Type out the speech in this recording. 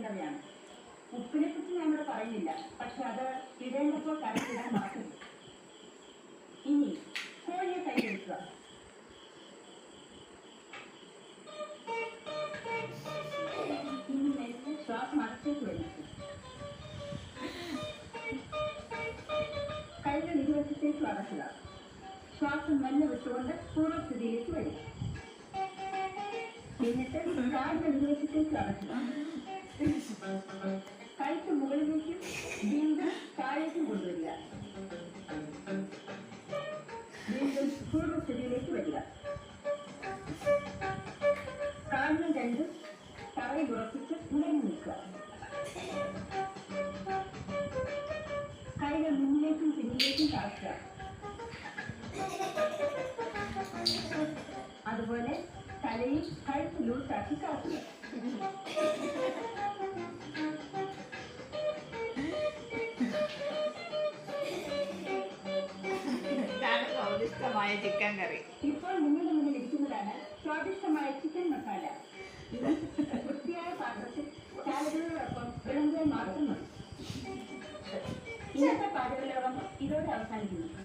ശ്രദ്ധിക്കേണ്ടവയാണ്. ഉപ്പിനെ കുറിച്ച് ഞാനിവിടെ പറയുന്നില്ല, പക്ഷെ അത് ഇടേണ്ടപ്പോൾ കരയിടാൻ മറക്കരുത്. ഇനി കോഴിയെ കൈയെടുക്കുക. ഇനി മെല്ലെ ശ്വാസം അടച്ചേക്ക് വലിക്കുക. കൈകൾ ഇരുവശത്തേക്ക് അടക്കുക. ശ്വാസം മെല്ലെ വിട്ടുകൊണ്ട് പൂർവ്വസ്ഥിതിയിലേക്ക് വരിക. എന്നിട്ട് കാലുകൾ ഇരുവശത്തേക്ക് അടക്കുക. കൈക്ക് മുകളിലേക്കും വീണ്ടും താഴേക്കും കൊണ്ടുവരിക. വീണ്ടും പൂർവ്വസ്ഥിതിയിലേക്ക് വരിക. കാലുകൾ രണ്ടും തറയിൽ ഉറപ്പിച്ച് ഉടനെ നിൽക്കുക. കൈകൾ മുന്നിലേക്കും പിന്നിലേക്കും കറക്കുക. അതുപോലെ തലയിൽ കഴുത്ത് ലൂസാക്കി കറക്കുക. സ്വാദിഷ്ടമായ ചിക്കൻ കറി. ഇപ്പോൾ നിങ്ങളുടെ മുന്നിൽ ഇരിക്കുന്നതാണ് സ്വാദിഷ്ടമായ ചിക്കൻ മസാല. ഇത് വൃത്തിയായ പാത്രത്തിൽ സാലഡുകളോടൊപ്പം വിളമ്പുകൾ മാത്രം മതി. ഇന്നത്തെ പാചകലോകം ഇതോടെ അവസാനിക്കുന്നു.